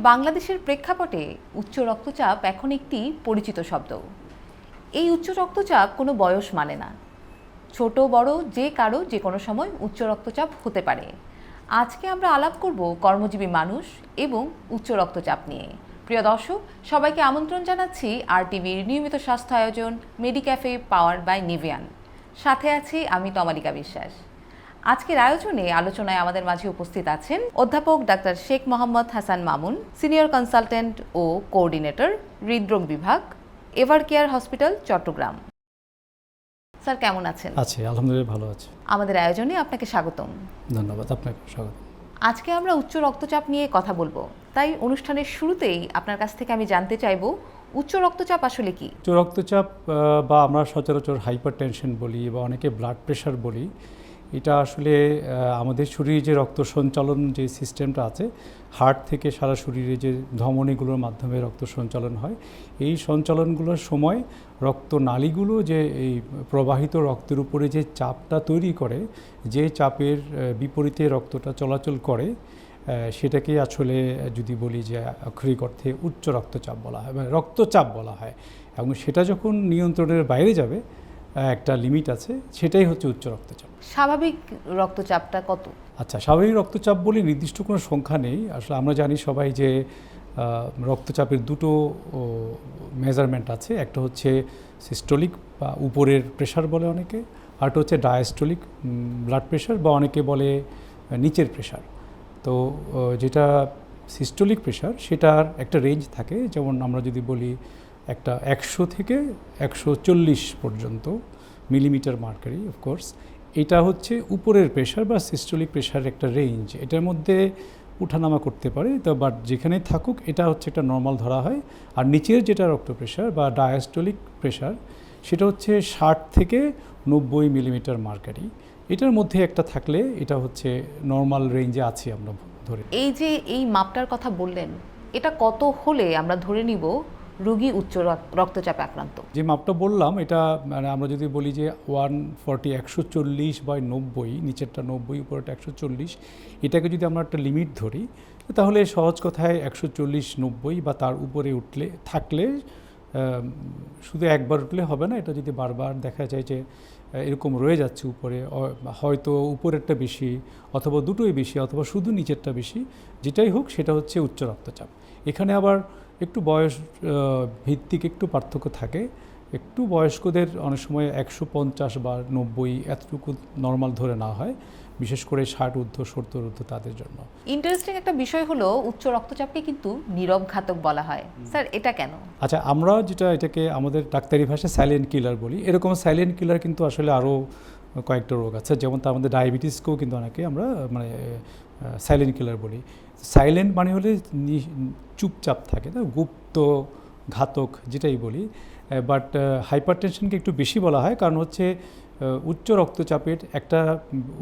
বাংলাদেশের প্রেক্ষাপটে উচ্চ রক্তচাপ এখন একটি পরিচিত শব্দ। এই উচ্চ রক্তচাপ কোনো বয়স মানে না। ছোট বড় যে কারো যে কোনো সময় উচ্চ রক্তচাপ হতে পারে। আজকে আমরা আলাপ করব কর্মজীবী মানুষ এবং উচ্চ রক্তচাপ নিয়ে। প্রিয় দর্শক, সবাইকে আমন্ত্রণ জানাচ্ছি RTVর নিয়মিত স্বাস্থ্য আয়োজন মেডিক্যাফে পাওয়ার বাই নিভিয়ান। সাথে আছি আমি তমালিকা বিশ্বাস। আজকের আয়োজনে আলোচনায় আমাদের মাঝে উপস্থিত আছেন অধ্যাপক doctor Sheikh Mohammad Hasan Mamun, senior consultant ও কোঅর্ডিনেটর, হৃদরোগ বিভাগ, Evercare hospital, Chittagong. Sir কেমন আছেন? আছি, আলহামদুলিল্লাহ ভালো আছি। আমাদের আয়োজনে আপনাকে স্বাগতম। ধন্যবাদ, আপনাকে স্বাগত। আজকে আমরা উচ্চ রক্তচাপ নিয়ে কথা বলবো, তাই অনুষ্ঠানের শুরুতেই আপনার কাছ থেকে আমি জানতে চাইবো উচ্চ রক্তচাপ আসলে কি? উচ্চ রক্তচাপ বা আমরা সচরাচর হাইপারটেনশন বলি বা অনেকে ব্লাড প্রেশার বলি, এটা আসলে আমাদের শরীরে যে রক্ত সঞ্চালন যে সিস্টেমটা আছে, হার্ট থেকে সারা শরীরে যে ধমনীগুলোর মাধ্যমে রক্ত সঞ্চালন হয়, এই সঞ্চালনগুলোর সময় রক্তনালীগুলো যে এই প্রবাহিত রক্তের উপরে যে চাপটা তৈরি করে, যে চাপের বিপরীতে রক্তটা চলাচল করে, সেটাকে আসলে যদি বলি যে আক্ষরিক অর্থে উচ্চ রক্তচাপ বলা হয়, মানে রক্তচাপ বলা হয়। এবং সেটা যখন নিয়ন্ত্রণের বাইরে যাবে, একটা লিমিট আছে, সেটাই হচ্ছে উচ্চ রক্তচাপ। স্বাভাবিক রক্তচাপটা কত? আচ্ছা, স্বাভাবিক রক্তচাপ বলে নির্দিষ্ট কোনো সংখ্যা নেই। আসলে আমরা জানি সবাই যে রক্তচাপের দুটো মেজারমেন্ট আছে। একটা হচ্ছে সিস্টোলিক বা উপরের প্রেশার বলে অনেকে, আরটা হচ্ছে ডায়াস্টোলিক ব্লাড প্রেশার বা অনেকে বলে নিচের প্রেশার। তো যেটা সিস্টোলিক প্রেশার, সেটার একটা রেঞ্জ থাকে, যেমন আমরা যদি বলি একটা 100 থেকে 140 পর্যন্ত মিলিমিটার মার্কারি, অফকোর্স এটা হচ্ছে উপরের প্রেশার বা সিস্টোলিক প্রেশারের একটা রেঞ্জ। এটার মধ্যে উঠানামা করতে পারে, তো বাট যেখানে থাকুক এটা হচ্ছে একটা নর্মাল ধরা হয়। আর নিচের যেটা রক্ত প্রেশার বা ডায়াস্টোলিক প্রেশার, সেটা হচ্ছে 60 থেকে 90 মিলিমিটার মার্কারি। এটার মধ্যে একটা থাকলে এটা হচ্ছে নর্মাল রেঞ্জে আছি আমরা ধরে। এই যে এই মাপটার কথা বললেন, এটা কত হলে আমরা ধরে নিব রোগী উচ্চ রক্তচাপে আক্রান্ত? যে মাপটা বললাম, এটা মানে আমরা যদি বলি যে 140 140/90, নিচেরটা 90, উপরেরটা 140, এটাকে যদি আমরা একটা লিমিট ধরি, তাহলে সহজ কথায় 140/90 বা তার উপরে উঠলে থাকলে, শুধু একবার উঠলে হবে না, এটা যদি বারবার দেখা যায় যে এরকম রয়ে যাচ্ছে উপরে, হয়তো উপরেরটা বেশি অথবা দুটোই বেশি অথবা শুধু নিচেরটা বেশি, যেটাই হোক সেটা হচ্ছে উচ্চ রক্তচাপ। এখানে আবার একটু বয়স ভিত্তিক একটু পার্থক্য থাকে। একটু বয়স্কদের অনেক সময় 150 বা 90 এতটুকু নর্মাল ধরে নেওয়া হয়, বিশেষ করে 60 ঊর্ধ্ব 70 ঊর্ধ্ব তাদের জন্য। ইন্টারেস্টিং একটা বিষয় হলো উচ্চ রক্তচাপকে কিন্তু নীরব ঘাতক বলা হয়। স্যার, এটা কেন? আচ্ছা, আমরা যেটা এটাকে আমাদের ডাক্তারি ভাষায় সাইলেন্ট কিলার বলি। এরকম সাইলেন্ট কিলার কিন্তু আসলে আরও কয়েকটা রোগ আছে, যেমন তার মধ্যে ডায়াবেটিসকেও কিন্তু অনেকে আমরা মানে সাইলেন্ট কিলার বলি। সাইলেন্ট মানে হলে চুপচাপ থাকে, না গুপ্ত ঘাতক যেটাই বলি। বাট হাইপারটেনশনকে একটু বেশি বলা হয়, কারণ হচ্ছে উচ্চ রক্তচাপের একটা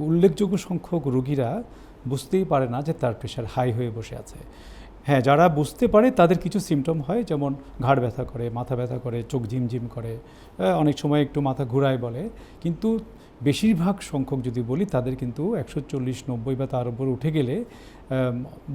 উল্লেখযোগ্য সংখ্যক রোগীরা বুঝতেই পারে না যে তার প্রেশার হাই হয়ে বসে আছে। হ্যাঁ, যারা বুঝতে পারে তাদের কিছু সিমটম হয়, যেমন ঘাড় ব্যথা করে, মাথা ব্যথা করে, চোখ ঝিমঝিম করে, অনেক সময় একটু মাথা ঘুরায় বলে। কিন্তু বেশিরভাগ সংখ্যক যদি বলি, তাদের কিন্তু 140-90 বা তার উপর উঠে গেলে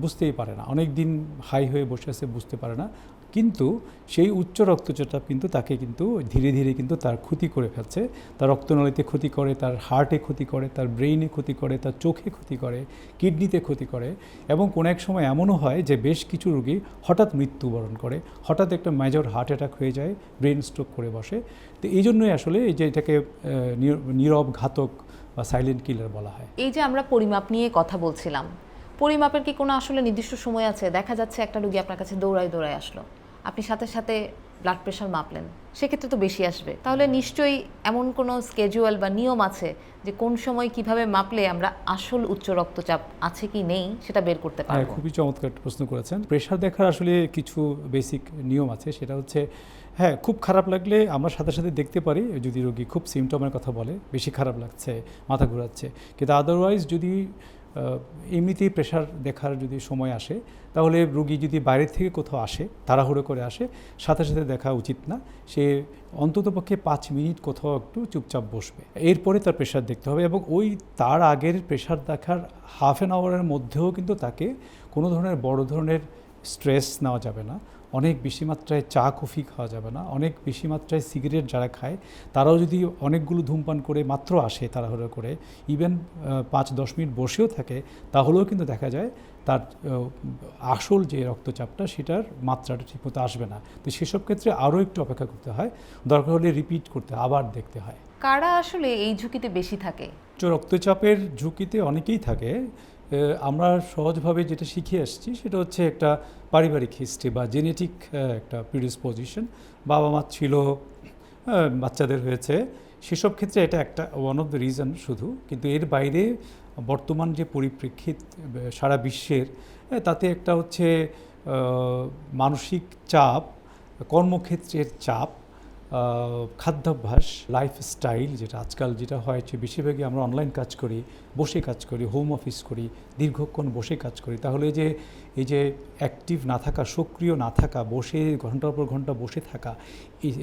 বুঝতেই পারে না, অনেক দিন হাই হয়ে বসে আছে, বুঝতে পারে না। কিন্তু সেই উচ্চ রক্তচাপ কিন্তু তাকে কিন্তু ধীরে ধীরে কিন্তু তার ক্ষতি করে ফেলছে। তার রক্তনালীতে ক্ষতি করে, তার হার্টে ক্ষতি করে, তার ব্রেইনে ক্ষতি করে, তার চোখে ক্ষতি করে, কিডনিতে ক্ষতি করে, এবং কোনো এক সময় এমনও হয় যে বেশ কিছু রোগী হঠাৎ মৃত্যুবরণ করে, হঠাৎ একটা মেজর হার্ট অ্যাটাক হয়ে যায়, ব্রেন স্ট্রোক করে বসে। তো এই জন্যই আসলে এই যে এটাকে নীরব ঘাতক বা সাইলেন্ট কিলার বলা হয়। এই যে আমরা পরিমাপ নিয়ে কথা বলছিলাম, পরিমাপের কি কোনো আসলে নির্দিষ্ট সময় আছে? দেখা যাচ্ছে একটা রোগী আপনার কাছে দৌড়ায় আসলো, আপনি সাথে সাথে ব্লাড প্রেশার মাপলেন, সেক্ষেত্রে তো বেশি আসবে। তাহলে নিশ্চয়ই এমন কোনো স্কেজুয়াল বা নিয়ম আছে যে কোন সময় কিভাবে মাপলে আমরা আসল উচ্চ রক্তচাপ আছে কি নেই সেটা বের করতে পারবো? হ্যাঁ, খুবই চমৎকার একটা প্রশ্ন করেছেন। প্রেশার দেখার আসলে কিছু বেসিক নিয়ম আছে। সেটা হচ্ছে, হ্যাঁ, খুব খারাপ লাগলে আমরা সাথে সাথে দেখতে পারি, যদি রোগী খুব সিমটমের কথা বলে, বেশি খারাপ লাগছে, মাথা ঘোরাচ্ছে। কিন্তু আদারওয়াইজ যদি এমনিতেই প্রেশার দেখার যদি সময় আসে, তাহলে রোগী যদি বাইরে থেকে কোথাও আসে, তাড়াহুড়ো করে আসে, সাথে সাথে দেখা উচিত না। সে অন্ততপক্ষে 5 মিনিট কোথাও একটু চুপচাপ বসবে, এরপরে তার প্রেশার দেখতে হবে। এবং ওই তার আগের প্রেশার দেখার হাফ অ্যান আওয়ারের মধ্যেও কিন্তু তাকে কোনো ধরনের বড় ধরনের স্ট্রেস নেওয়া যাবে না, অনেক বেশি মাত্রায় চা কফি খাওয়া যাবে না, অনেক বেশি মাত্রায় সিগারেট যারা খায় তারাও যদি অনেকগুলো ধূমপান করে মাত্র আসে তাড়াহুড়ো করে, ইভেন 5-10 মিনিট বসেও থাকে, তাহলেও কিন্তু দেখা যায় তার আসল যে রক্তচাপটা সেটার মাত্রাটা ঠিকমতো আসবে না। তো সেসব ক্ষেত্রে আরও একটু অপেক্ষা করতে হয়, দরকার হলে রিপিট করতে হয়, আবার দেখতে হয়। কারা আসলে এই ঝুঁকিতে বেশি থাকে? উচ্চ রক্তচাপের ঝুঁকিতে অনেকেই থাকে। আমরা সহজভাবে যেটা শিখে আসছি সেটা হচ্ছে একটা পারিবারিক হিস্ট্রি বা জেনেটিক একটা প্রিডিসপোজিশন, বাবা মা ছিল, বাচ্চাদের হয়েছে, সেসব ক্ষেত্রে এটা একটা ওয়ান অফ দ্য রিজন শুধু। কিন্তু এর বাইরে বর্তমান যে পরিপ্রেক্ষিত সারা বিশ্বের, তাতে একটা হচ্ছে মানসিক চাপ, কর্মক্ষেত্রের চাপ, খাদ্যাভ্যাস, লাইফস্টাইল, যেটা আজকাল যেটা হয় যে বেশিরভাগই আমরা অনলাইন কাজ করি, বসে কাজ করি, হোম অফিস করি, দীর্ঘক্ষণ বসে কাজ করি, তাহলে এই যে অ্যাক্টিভ না থাকা, সক্রিয় না থাকা, বসে ঘন্টার পর ঘন্টা বসে থাকা,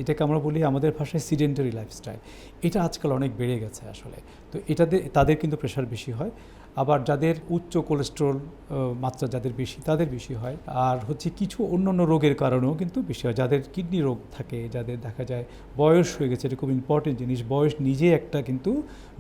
এটাকে আমরা বলি আমাদের ভাষায় সিডেন্টারি লাইফস্টাইল, এটা আজকাল অনেক বেড়ে গেছে আসলে। তো এটাতে তাদের কিন্তু প্রেশার বেশি হয়। আবার যাদের উচ্চ কোলেস্ট্রল মাত্রা যাদের বেশি, তাদের বেশি হয়। আর হচ্ছে কিছু অন্যান্য রোগের কারণেও কিন্তু বেশি হয়, যাদের কিডনি রোগ থাকে, যাদের দেখা যায় বয়স হয়ে গেছে, এটা খুব ইম্পর্টেন্ট জিনিস। বয়স নিজে একটা কিন্তু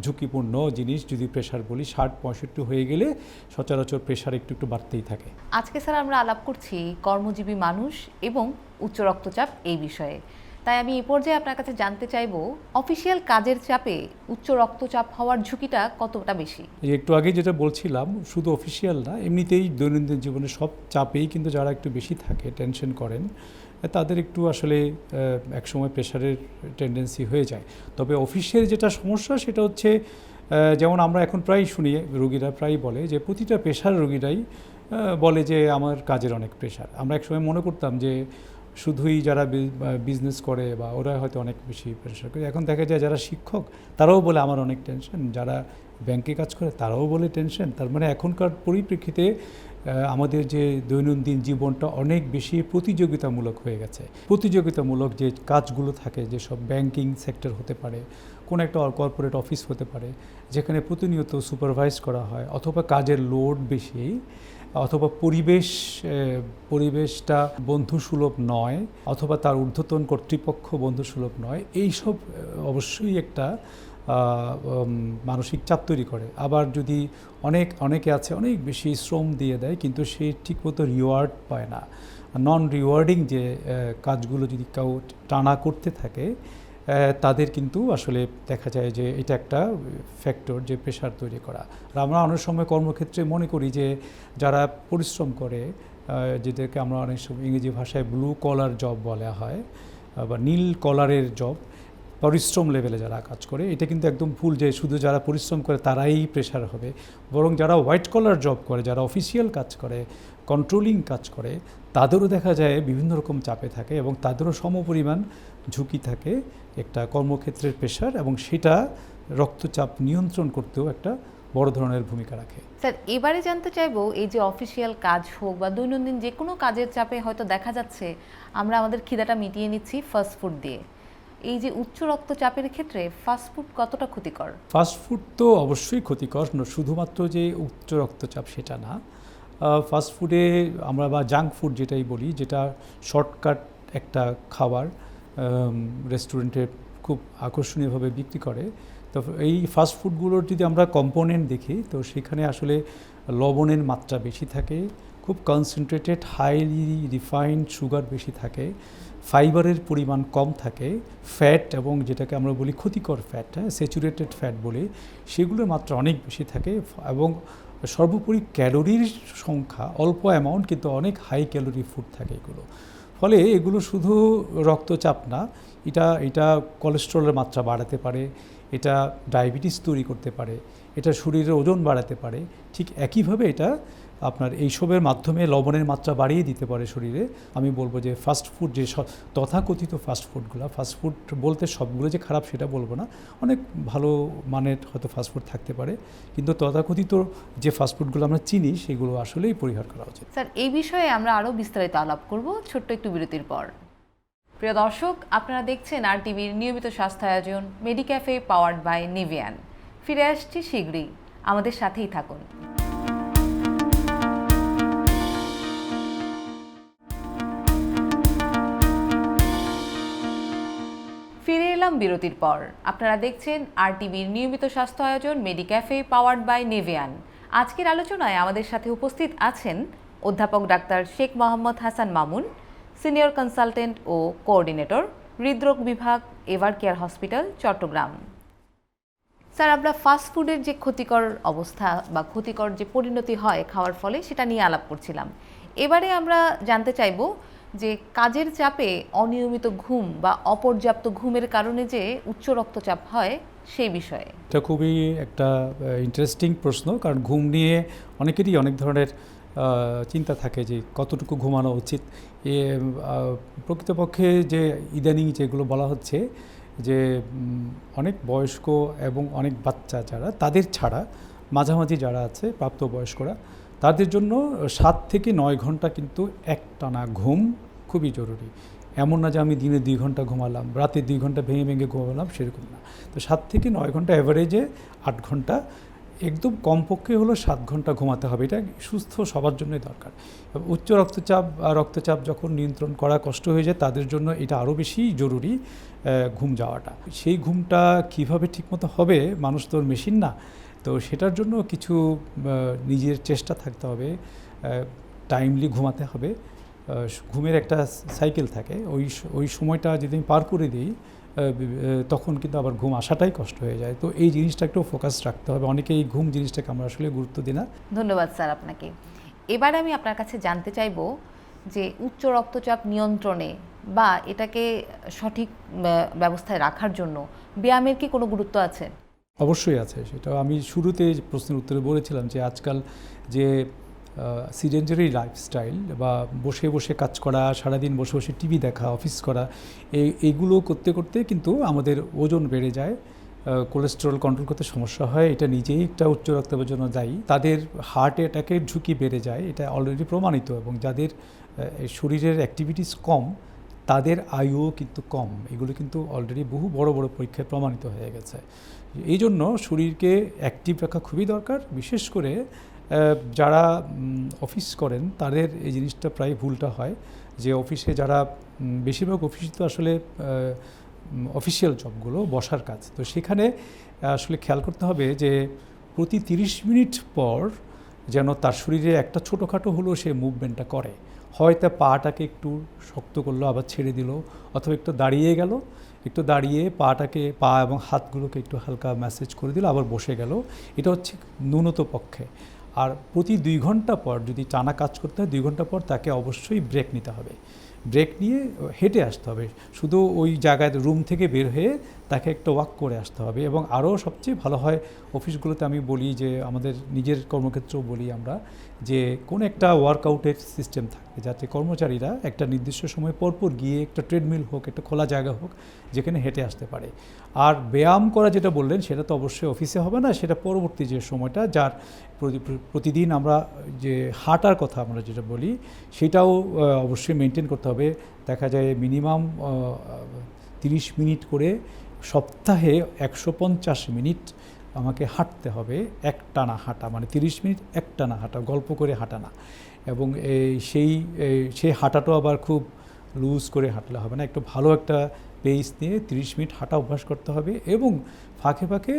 ঝুঁকিপূর্ণ জিনিস। যদি প্রেশার বলি 60-65 হয়ে গেলে সচরাচর প্রেশার একটু বাড়তেই থাকে। আজকে স্যার আমরা আলাপ করছি কর্মজীবী মানুষ এবং উচ্চ রক্তচাপ এই বিষয়ে। তাই আমি এই পর্যায়ে আপনার কাছে জানতে চাইবো, অফিসিয়াল কাজের চাপে উচ্চ রক্তচাপ হওয়ার ঝুঁকিটা কতটা বেশি? একটু আগে যেটা বলছিলাম, শুধু অফিসিয়াল না, এমনিতেই দৈনন্দিন জীবনে সব চাপেই কিন্তু যারা একটু বেশি থাকে, টেনশন করেন, তাদের একটু আসলে একসময় প্রেশারের টেন্ডেন্সি হয়ে যায়। তবে অফিসের যেটা সমস্যা সেটা হচ্ছে, যেমন আমরা এখন প্রায় শুনি, রোগীরা প্রায় বলে যে প্রতিটা প্রেশার রোগীরাই বলে যে আমার কাজের অনেক প্রেশার। আমরা একসময় মনে করতাম যে শুধুই যারা বিজনেস করে বা ওরা হয়তো অনেক বেশি প্রেশার করে। এখন দেখা যায় যারা শিক্ষক তারাও বলে আমার অনেক টেনশন, যারা ব্যাংকে কাজ করে তারাও বলে টেনশন। তার মানে এখনকার পরিপ্রেক্ষিতে আমাদের যে দৈনন্দিন জীবনটা অনেক বেশি প্রতিযোগিতামূলক হয়ে গেছে। প্রতিযোগিতামূলক যে কাজগুলো থাকে, যেসব ব্যাংকিং সেক্টর হতে পারে, কোনো একটা কর্পোরেট অফিস হতে পারে, যেখানে প্রতিনিয়ত সুপারভাইজ করা হয়, অথবা কাজের লোড বেশি, অথবা পরিবেশটা বন্ধুসুলভ নয়, অথবা তার ঊর্ধ্বতন কর্তৃপক্ষ বন্ধুসুলভ নয়, এইসব অবশ্যই একটা মানসিক চাপ তৈরি করে। আবার যদি অনেকে আছে অনেক বেশি শ্রম দিয়ে দেয় কিন্তু সে ঠিকমতো রিওয়ার্ড পায় না, নন রিওয়ার্ডিং যে কাজগুলো যদি কেউ টানা করতে থাকে, তাদের কিন্তু আসলে দেখা যায় যে এটা একটা ফ্যাক্টর যে প্রেশার তৈরি করা। আর আমরা অনেক সময় কর্মক্ষেত্রে মনে করি যে যারা পরিশ্রম করে, যেটাকে আমরা অনেক সময় ইংরেজি ভাষায় ব্লু কলার জব বলা হয় বা নীল কলারের জব, পরিশ্রম লেভেলে যারা কাজ করে, এটা কিন্তু একদম ভুল যে শুধু যারা পরিশ্রম করে তারাই প্রেশার হবে। বরং যারা হোয়াইট কলার জব করে, যারা অফিসিয়াল কাজ করে, কন্ট্রোলিং কাজ করে, তাদেরও দেখা যায় বিভিন্ন রকম চাপে থাকে এবং তাদেরও সমপরিমাণ ঝুঁকি থাকে একটা কর্মক্ষেত্রের প্রেশার, এবং সেটা রক্তচাপ নিয়ন্ত্রণ করতেও একটা বড় ধরনের ভূমিকা রাখে। স্যার, এবারে জানতে চাইবো, এই যে অফিসিয়াল কাজ হোক বা দৈনন্দিন যে কোনো কাজের চাপে হয়তো দেখা যাচ্ছে আমরা আমাদের খিদাটা মিটিয়ে নিচ্ছি ফাস্টফুড দিয়ে, এই যে উচ্চ রক্তচাপের ক্ষেত্রে ফাস্টফুড কতটা ক্ষতিকর? ফাস্টফুড তো অবশ্যই ক্ষতিকর, শুধুমাত্র যে উচ্চ রক্তচাপ সেটা না। ফাস্টফুডে আমরা বা জাঙ্ক ফুড যেটাই বলি, যেটা শর্টকাট একটা খাবার, রেস্টুরেন্টে খুব আকর্ষণীয়ভাবে বিক্রি করে। তো এই ফাস্টফুডগুলোর যদি আমরা কম্পোনেন্ট দেখি, তো সেখানে আসলে লবণের মাত্রা বেশি থাকে, খুব কনসেন্ট্রেটেড হাইলি রিফাইন্ড সুগার বেশি থাকে, ফাইবারের পরিমাণ কম থাকে, ফ্যাট এবং যেটাকে আমরা বলি ক্ষতিকর ফ্যাট, স্যাচুরেটেড ফ্যাট বলে, সেগুলোর মাত্রা অনেক বেশি থাকে, এবং সর্বোপরি ক্যালোরির সংখ্যা অল্প অ্যামাউন্ট কিন্তু অনেক হাই ক্যালোরি ফুড থাকে এগুলো। ফলে এগুলো শুধু রক্তচাপ না, এটা কোলেস্টেরলের মাত্রা বাড়াতে পারে, এটা ডায়াবেটিস তৈরি করতে পারে, এটা শরীরের ওজন বাড়াতে পারে। ঠিক একইভাবে এটা আপনার এইসবের মাধ্যমে লবণের মাত্রা বাড়িয়ে দিতে পারে শরীরে। আমি বলবো যে ফাস্টফুড, যে তথাকথিত ফাস্টফুডগুলো, ফাস্টফুড বলতে সবগুলো যে খারাপ সেটা বলবো না, অনেক ভালো মানের হয়তো ফাস্টফুড থাকতে পারে, কিন্তু তথাকথিত যে ফাস্টফুডগুলো আমরা চিনি সেগুলো আসলেই পরিহার করা উচিত। স্যার, এই বিষয়ে আমরা আরও বিস্তারিত আলাপ করব ছোট্ট একটু বিরতির পর। প্রিয় দর্শক, আপনারা দেখছেন RTVর নিয়মিত স্বাস্থ্য আয়োজন মেডিক্যাফে পাওয়ার্ড বাই নিভিয়ান। ফিরে আসছি শীঘ্রই, আমাদের সাথেই থাকুন। ফিরলাম বিরতির পর। আপনারা দেখছেন RTVর নিয়মিত স্বাস্থ্য আয়োজন মেডিক্যাফে পাওয়ার্ড বাই নেভিয়ান। আজকের আলোচনায় আমাদের সাথে উপস্থিত আছেন অধ্যাপক doctor Sheikh Mohammad Hasan Mamun, senior consultant ও কোঅর্ডিনেটর, হৃদরোগ বিভাগ, Evercare hospital, Chittagong. Sir, আমরা ফাস্ট ফুডের যে ক্ষতিকর অবস্থা বা ক্ষতিকর যে পরিণতি হয় খাওয়ার ফলে, সেটা নিয়ে আলাপ করছিলাম। এবারে আমরা জানতে চাইব যে কাজের চাপে অনিয়মিত ঘুম বা অপর্যাপ্ত ঘুমের কারণে যে উচ্চ রক্তচাপ হয় সেই বিষয়ে। এটা খুবই একটা ইন্টারেস্টিং প্রশ্ন, কারণ ঘুম নিয়ে অনেকেরই অনেক ধরনের চিন্তা থাকে যে কতটুকু ঘুমানো উচিত। প্রকৃতপক্ষে যে ইদানিং যেগুলো বলা হচ্ছে যে অনেক বয়স্ক এবং অনেক বাচ্চা যারা, তাদের ছাড়া মাঝামাঝি যারা আছে প্রাপ্তবয়স্করা, তাদের জন্য 7 থেকে 9 ঘন্টা কিন্তু একটানা ঘুম খুবই জরুরি। এমন না যে আমি দিনে 2 ঘন্টা ঘুমালাম, রাতে 2 ঘন্টা ভেঙে ভেঙে ঘুমালাম, সেরকম না। তো 7 থেকে 9 ঘন্টা, অ্যাভারেজে 8 ঘন্টা, একদম কমপক্ষে হলো 7 ঘন্টা ঘুমাতে হবে। এটা সুস্থ সবার জন্যই দরকার। উচ্চ রক্তচাপ যখন নিয়ন্ত্রণ করা কষ্ট হয়ে যায়, তাদের জন্য এটা আরও বেশি জরুরি ঘুম যাওয়াটা। সেই ঘুমটা কিভাবে ঠিকমতো হবে, মানুষ তো মেশিন না, তো সেটার জন্য কিছু নিজের চেষ্টা থাকতে হবে। টাইমলি ঘুমাতে হবে। ঘুমের একটা সাইকেল থাকে, ওই সময়টা যদি আমি পার করে দিই, তখন কিন্তু আবার ঘুম আসাটাই কষ্ট হয়ে যায়। তো এই জিনিসটা একটু ফোকাস রাখতে হবে। অনেকে এই ঘুম জিনিসটাকে আমরা আসলে গুরুত্ব দিই না। ধন্যবাদ স্যার আপনাকে। এবার আমি আপনার কাছে জানতে চাইব যে উচ্চ রক্তচাপ নিয়ন্ত্রণে বা এটাকে সঠিক ব্যবস্থায় রাখার জন্য ব্যায়ামের কি কোনো গুরুত্ব আছে? অবশ্যই আছে। সেটা আমি শুরুতে প্রশ্নের উত্তরে বলেছিলাম যে আজকাল যে সিডেন্টারি লাইফস্টাইল বা বসে বসে কাজ করা, সারাদিন বসে বসে টিভি দেখা, অফিস করা, এইগুলো করতে করতে কিন্তু আমাদের ওজন বেড়ে যায়, কোলেস্টেরল কন্ট্রোল করতে সমস্যা হয়। এটা নিজেই একটা উচ্চ রক্তচাপের জন্য দায়ী। তাদের হার্ট অ্যাটাকের ঝুঁকি বেড়ে যায়, এটা অলরেডি প্রমাণিত। এবং যাদের শরীরের অ্যাক্টিভিটিস কম, তাদের আয়ুও কিন্তু কম। এগুলো কিন্তু অলরেডি বহু বড় বড় পরীক্ষায় প্রমাণিত হয়ে গেছে। এই জন্য শরীরকে অ্যাক্টিভ রাখা খুবই দরকার। বিশেষ করে যারা অফিস করেন, তাদের এই জিনিসটা প্রায় ভুলটা হয় যে অফিসে যারা, বেশিরভাগ অফিস তো আসলে অফিসিয়াল জবগুলো বসার কাজ, তো সেখানে আসলে খেয়াল করতে হবে যে প্রতি 30 মিনিট পর যেন তার শরীরে একটা ছোটোখাটো হলেও সে মুভমেন্টটা করে। হয়তো পাটাকে একটু শক্ত করলো, আবার ছেড়ে দিল, অথবা একটু দাঁড়িয়ে গেল, একটু দাঁড়িয়ে পা এবং হাতগুলোকে একটু হালকা ম্যাসেজ করে দিল, আবার বসে গেল। এটা হচ্ছে ন্যূনতম পক্ষে। আর প্রতি 2 ঘন্টা পর যদি টানা কাজ করতে হয়, 2 ঘন্টা পর তাকে অবশ্যই ব্রেক নিতে হবে। ব্রেক নিয়ে হেঁটে আসতে হবে। শুধু ওই জায়গায় রুম থেকে বের হয়ে তাকে একটা ওয়াক করে আসতে হবে। এবং আরও সবচেয়ে ভালো হয়, অফিসগুলোতে আমি বলি যে, আমাদের নিজের কর্মক্ষেত্রেও বলি আমরা, যে কোনো একটা ওয়ার্কআউটের সিস্টেম থাকবে, যাতে কর্মচারীরা একটা নির্দিষ্ট সময় পরপর গিয়ে একটা ট্রেডমিল হোক, একটা খোলা জায়গা হোক, যেখানে হেঁটে আসতে পারে। আর ব্যায়াম করা যেটা বললেন, সেটা তো অবশ্যই অফিসে হবে না, সেটা পরবর্তী যে সময়টা, যার প্রতিদিন আমরা যে হাঁটার কথা আমরা যেটা বলি, সেটাও অবশ্যই মেনটেন করতে হবে। দেখা যায় মিনিমাম 30 মিনিট করে সপ্তাহে 150 মিনিট আমাকে হাঁটতে হবে। একটানা হাঁটা মানে 30 মিনিট একটানা হাঁটা, গল্প করে হাঁটা না। এবং সেই হাঁটাটাও আবার খুব লুজ করে হাঁটলে হবে না, একটু ভালো একটা পেস নিয়ে 30 মিনিট হাঁটা অভ্যাস করতে হবে। এবং ফাঁকে ফাঁকে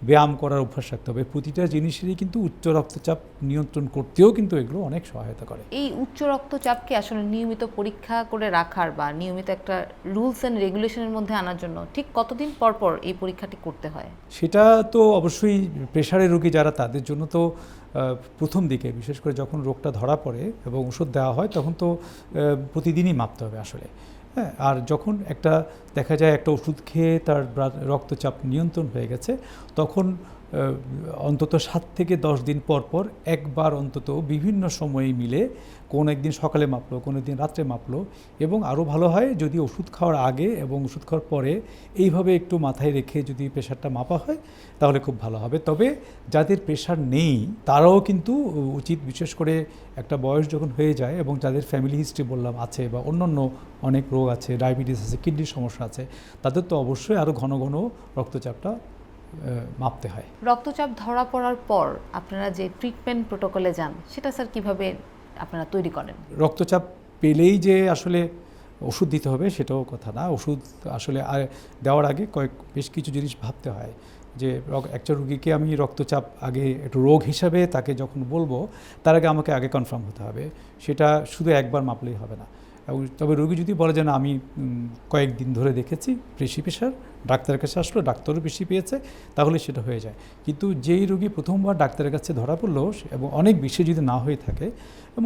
ব্যায়াম করার অভ্যাস রাখতে হবে। প্রতিটা জিনিসেরই কিন্তু উচ্চ রক্তচাপ নিয়ন্ত্রণ করতেও কিন্তু এগুলো অনেক সহায়তা করে। এই উচ্চ রক্তচাপকে আসলে নিয়মিত পরীক্ষা করে রাখার বা নিয়মিত একটা রুলস অ্যান্ড রেগুলেশনের মধ্যে আনার জন্য ঠিক কতদিন পর পর এই পরীক্ষাটি করতে হয়? সেটা তো অবশ্যই প্রেশারের রোগী যারা, তাদের জন্য তো প্রথম দিকে, বিশেষ করে যখন রোগটা ধরা পড়ে এবং ওষুধ দেওয়া হয়, তখন তো প্রতিদিনই মাপতে হবে আসলে। হ্যাঁ, আর যখন দেখা যায় একটা ওষুধ খেয়ে তার রক্তচাপ নিয়ন্ত্রণ হয়ে গেছে, তখন অন্তত 7 থেকে 10 দিন পর পর একবার অন্তত বিভিন্ন সময়ে মিলে, কোন একদিন সকালে মাপলো, কোনো দিন রাত্রে মাপলো। এবং আরও ভালো হয় যদি ওষুধ খাওয়ার আগে এবং ওষুধ খাওয়ার পরে এইভাবে একটু মাথায় রেখে যদি প্রেশারটা মাপা হয়, তাহলে খুব ভালো হবে। তবে যাদের প্রেশার নেই, তারাও কিন্তু উচিত, বিশেষ করে একটা বয়স যখন হয়ে যায় এবং যাদের ফ্যামিলি হিস্ট্রি বললাম আছে, বা অন্যান্য অনেক রোগ আছে, ডায়াবেটিস আছে, কিডনির সমস্যা আছে, তাদের তো অবশ্যই আরও ঘন ঘন রক্তচাপটা মাপতে হয়। রক্তচাপ ধরা পড়ার পর আপনারা যে ট্রিটমেন্ট প্রোটোকলে যান, সেটা স্যার কিভাবে আপনারা তৈরি করেন? রক্তচাপ পেলেই যে আসলে ওষুধ দিতে হবে সেটাও কথা না। ওষুধ আসলে দেওয়ার আগে বেশ কিছু জিনিস ভাবতে হয় যে একটা রুগীকে আমি রক্তচাপ আগে একটু রোগ হিসাবে তাকে যখন বলবো তার আগে আমাকে আগে কনফার্ম হতে হবে, সেটা শুধু একবার মাপলেই হবে না। তবে রোগী যদি বলে যে না আমি কয়েকদিন ধরে দেখেছি বেশি প্রেশার, ডাক্তারের কাছে আসলো ডাক্তারও বেশি পেয়েছে, তাহলে সেটা হয়ে যায়। কিন্তু যেই রোগী প্রথমবার ডাক্তারের কাছে ধরা পড়লো এবং অনেক বেশি যদি না হয়ে থাকে,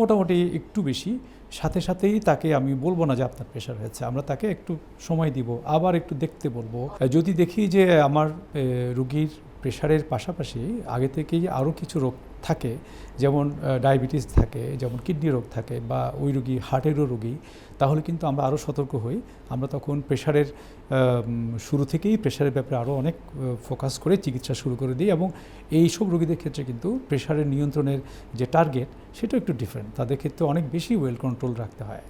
মোটামুটি একটু বেশি, সাথে সাথেই তাকে আমি বলবো না যে আপনার প্রেশার হয়েছে, আমরা তাকে একটু সময় দিব, আবার একটু দেখতে বলবো। যদি দেখি যে আমার রোগীর প্রেশারের পাশাপাশি আগে থেকেই আরও কিছু রোগ থাকে, যেমন ডায়াবেটিস থাকে, যেমন কিডনি রোগ থাকে, বা ওই রোগী হার্টেরও রোগী, তাহলে কিন্তু আমরা আরও সতর্ক হই। আমরা তখন প্রেশারের শুরু থেকেই প্রেশারের ব্যাপারে আরও অনেক ফোকাস করে চিকিৎসা শুরু করে দিই, এবং এই সব রোগীদের ক্ষেত্রে কিন্তু প্রেশারের নিয়ন্ত্রণের যে টার্গেট সেটা একটু ডিফারেন্ট, তাদের ক্ষেত্রে অনেক বেশি ওয়েল কন্ট্রোল রাখতে হয়।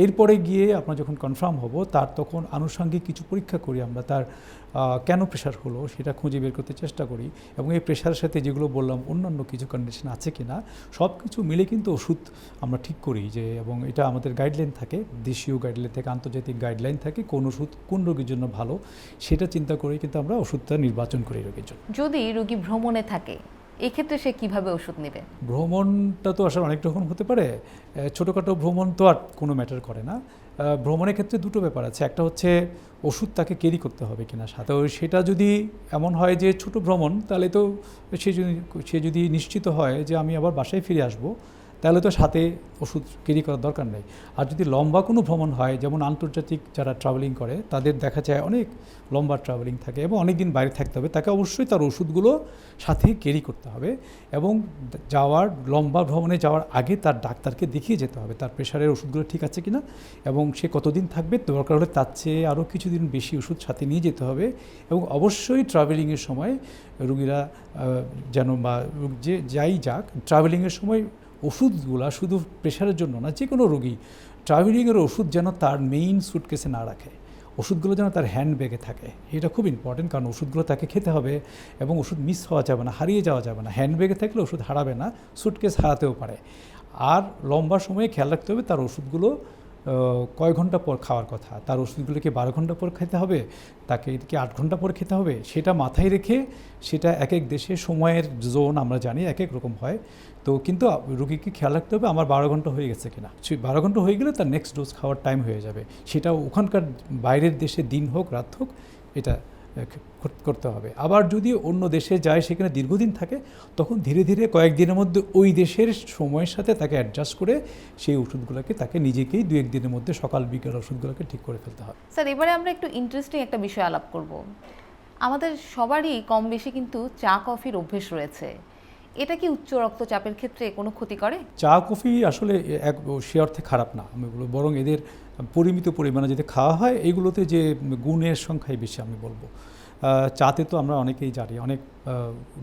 এরপরে গিয়ে আপনার যখন কনফার্ম হব, তার তখন আনুষঙ্গিক কিছু পরীক্ষা করি আমরা, তার কেন প্রেশার হলো সেটা খুঁজে বের করতে চেষ্টা করি, এবং এই প্রেশারের সাথে যেগুলো বললাম অন্যান্য কিছু কন্ডিশন আছে কি না, সব কিছু মিলে কিন্তু ওষুধ আমরা ঠিক করি যে, এবং এটা আমাদের গাইডলাইন থাকে, দেশীয় গাইডলাইন থেকে আন্তর্জাতিক গাইডলাইন থাকে, কোন ওষুধ কোন রোগীর জন্য ভালো সেটা চিন্তা করেই কিন্তু আমরা ওষুধটা নির্বাচন করি রোগীর জন্য। যদি রোগী ভ্রমণে থাকে, এক্ষেত্রে সে কিভাবে ওষুধ নেবে? ভ্রমণটা তো আসলে অনেক রকম হতে পারে, ছোটোখাটো ভ্রমণ তো আর কোনো ম্যাটার করে না। ভ্রমণের ক্ষেত্রে দুটো ব্যাপার আছে, একটা হচ্ছে ওষুধ তাকে ক্যারি করতে হবে কিনা সাথে, সেটা যদি এমন হয় যে ছোট ভ্রমণ, তাহলে তো সে যদি নিশ্চিত হয় যে আমি আবার বাসায় ফিরে আসবো, তাহলে তো সাথে ওষুধ ক্যারি করার দরকার নেই। আর যদি লম্বা কোনো ভ্রমণ হয়, যেমন আন্তর্জাতিক যারা ট্রাভেলিং করে তাদের দেখা যায় অনেক লম্বা ট্রাভেলিং থাকে এবং অনেক দিন বাইরে থাকতে হবে, তাকে অবশ্যই তার ওষুধগুলো সাথে ক্যারি করতে হবে, এবং লম্বা ভ্রমণে যাওয়ার আগে তার ডাক্তারকে দেখিয়ে যেতে হবে তার প্রেশারের ওষুধগুলো ঠিক আছে কিনা, এবং সে কতদিন থাকবে, দরকার হলে তার চেয়ে আরও কিছুদিন বেশি ওষুধ সাথে নিয়ে যেতে হবে। এবং অবশ্যই ট্রাভেলিংয়ের সময় রুগীরা যেন, বা যে যাই যাক, ট্রাভেলিংয়ের সময় ওষুধগুলো শুধু প্রেশারের জন্য না, যে কোনো রোগী ট্রাভেলিংয়ের ওষুধ যেন তার মেইন সুটকেসে না রাখে, ওষুধগুলো যেন তার হ্যান্ড ব্যাগে থাকে। এটা খুব ইম্পর্টেন্ট, কারণ ওষুধগুলো তাকে খেতে হবে এবং ওষুধ মিস হওয়া যাবে না, হারিয়ে যাওয়া যাবে না। হ্যান্ড ব্যাগে থাকলে ওষুধ হারাবে না, সুটকেস হারাতেও পারে। আর লম্বা সময়ে খেয়াল রাখতে হবে তার ওষুধগুলো কয় ঘন্টা পর খাওয়ার কথা, তার ওষুধগুলোকে 12 ঘন্টা পর খেতে হবে, তাকে কি 8 ঘন্টা পর খেতে হবে, সেটা মাথায় রেখে, সেটা এক এক দেশে সময়ের জোন আমরা জানি এক এক রকম হয়, তো কিন্তু রোগীকে খেয়াল রাখতে হবে আমার 12 ঘন্টা হয়ে গেছে কিনা। 12 ঘন্টা হয়ে গেলে তার নেক্সট ডোজ খাওয়ার টাইম হয়ে যাবে, সেটা ওখানকার বাইরের দেশে দিন হোক রাত হোক, এটা করতে হবে। আবার যদি অন্য দেশে যায়, সেখানে দীর্ঘদিন থাকে, তখন ধীরে ধীরে কয়েকদিনের মধ্যে ওই দেশের সময়ের সাথে তাকে অ্যাডজাস্ট করে সেই ওষুধগুলোকে তাকে নিজেকেই 2-1 দিনের মধ্যে সকাল বিকেল ওষুধগুলোকে ঠিক করে ফেলতে হবে। স্যার, এবারে আমরা একটু ইন্টারেস্টিং একটা বিষয় আলাপ করব। আমাদের সবারই কম বেশি কিন্তু চা কফির অভ্যেস রয়েছে, এটা কি উচ্চ রক্তচাপের ক্ষেত্রে কোনো ক্ষতি করে? চা কফি আসলে সে অর্থে খারাপ না আমি বলবো, বরং এদের পরিমিত পরিমাণে যদি খাওয়া হয়, এইগুলোতে যে গুণের সংখ্যাই বেশি আমি বলবো। চাতে তো আমরা অনেকেই জানি অনেক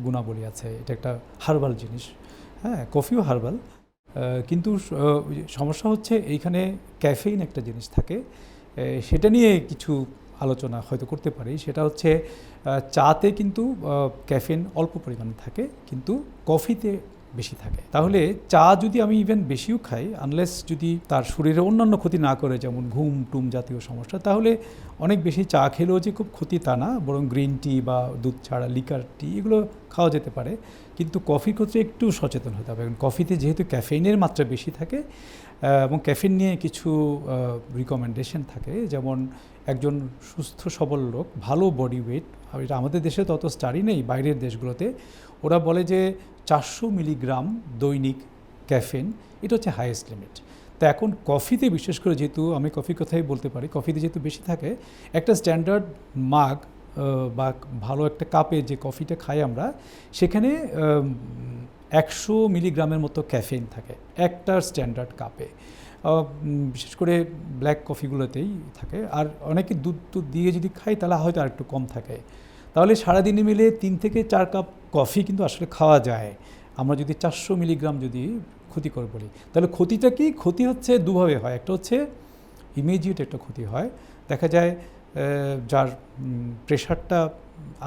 গুণাবলী আছে, এটা একটা হার্বাল জিনিস, হ্যাঁ, কফিও হার্বাল, কিন্তু সমস্যা হচ্ছে এইখানে ক্যাফেইন একটা জিনিস থাকে, সেটা নিয়ে কিছু আলোচনা হয়তো করতে পারি। সেটা হচ্ছে চাতে কিন্তু ক্যাফেইন অল্প পরিমাণে থাকে, কিন্তু কফিতে বেশি থাকে। তাহলে চা যদি আমি ইভেন বেশিও খাই, আনলেস যদি তার শরীরে অন্যান্য ক্ষতি না করে, যেমন ঘুম টুম জাতীয় সমস্যা, তাহলে অনেক বেশি চা খেলেও যে খুব ক্ষতি তা না, বরং গ্রিন টি বা দুধ ছাড়া লিকার টি এগুলো খাওয়া যেতে পারে। কিন্তু কফির ক্ষেত্রে একটু সচেতন হতে হবে, কারণ কফিতে যেহেতু ক্যাফেইনের মাত্রা বেশি থাকে, এবং ক্যাফেইন নিয়ে কিছু রিকমেন্ডেশন থাকে, যেমন একজন সুস্থ সবল লোক, ভালো বডি ওয়েট, এটা আমাদের দেশে তত স্টাডি নেই, বাইরের দেশগুলোতে ওরা বলে যে 400 মিলিগ্রাম দৈনিক ক্যাফেইন, এটা হচ্ছে হাইয়েস্ট লিমিট। তো এখন কফিতে বিশেষ করে, যেহেতু আমি কফির কথাই বলতে পারি, কফিতে যেহেতু বেশি থাকে, একটা স্ট্যান্ডার্ড মাগ বা ভালো একটা কাপে যে কফিটা খাই আমরা, সেখানে 100 মিলিগ্রামের মতো ক্যাফেইন থাকে একটা স্ট্যান্ডার্ড কাপে, বিশেষ করে ব্ল্যাক কফিগুলোতেই থাকে। আর অনেকে দুধ দিয়ে যদি খাই তাহলে হয়তো আর একটু কম থাকে। তাহলে সারাদিনে মিলে 3 থেকে 4 কাপ কফি কিন্তু আসলে খাওয়া যায়। আমরা যদি 400 মিলিগ্রাম যদি ক্ষতিকর বলি, তাহলে ক্ষতিটা কি? ক্ষতি হচ্ছে দুভাবে হয়, একটা হচ্ছে ইমিডিয়েট একটা ক্ষতি হয়, দেখা যায় যার প্রেশারটা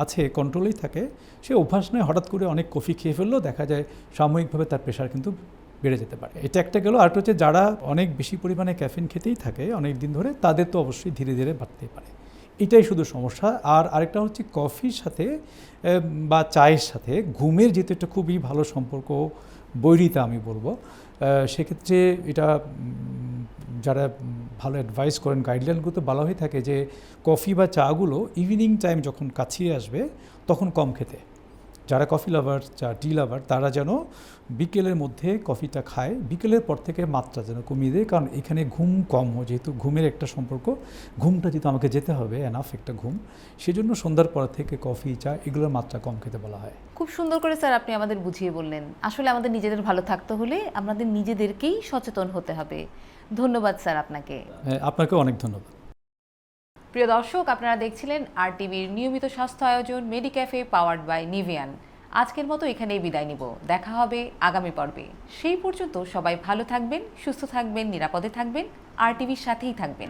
আছে কন্ট্রোলেই থাকে, সে অভ্যাস নয়, হঠাৎ করে অনেক কফি খেয়ে ফেললেও দেখা যায় সাময়িকভাবে তার প্রেশার কিন্তু বেড়ে যেতে পারে। এটা একটা গেল। আর হচ্ছে যারা অনেক বেশি পরিমাণে ক্যাফিন খেতেই থাকে অনেক দিন ধরে, তাদের তো অবশ্যই ধীরে ধীরে বাড়তেই পারে। এটাই শুধু সমস্যা। আর আরেকটা হচ্ছে কফির সাথে বা চায়ের সাথে ঘুমের যেহেতু একটা খুবই ভালো সম্পর্ক, বৈরিতা আমি বলবো, সেক্ষেত্রে এটা যারা ভালো অ্যাডভাইস করেন, গাইডলাইনগুলোতে বলা হয়ে থাকে যে কফি বা চাগুলো ইভিনিং টাইম যখন কাছিয়ে আসবে তখন কম খেতে। যারা কফি লাভার, চা টি লাভার, তারা যেন বিকেলের মধ্যে কফিটা খায়, বিকেলের পর থেকে মাত্রা যেন কমিয়ে দেয়, কারণ এখানে ঘুম কম হয়, যেহেতু ঘুমের একটা সম্পর্ক, ঘুমটা যেহেতু আমাকে যেতে হবে, এনাফ একটা ঘুম, সেজন্য সন্ধ্যার পর থেকে কফি, চা এগুলোর মাত্রা কম খেতে বলা হয়। খুব সুন্দর করে স্যার আপনি আমাদের বুঝিয়ে বললেন। আসলে আমাদের নিজেদের ভালো থাকতে হলে আমাদের নিজেদেরকেই সচেতন হতে হবে। ধন্যবাদ স্যার আপনাকে। আপনাকেও অনেক ধন্যবাদ। প্রিয় দর্শক, আপনারা দেখছিলেন RTVর নিয়মিত স্বাস্থ্য আয়োজন মেডিক্যাফে পাওয়ার্ড বাই নিভিয়ান। আজকের মতো এখানেই বিদায় নিব। দেখা হবে আগামী পর্বে। সেই পর্যন্ত সবাই ভালো থাকবেন, সুস্থ থাকবেন, নিরাপদে থাকবেন, RTVর সাথেই থাকবেন।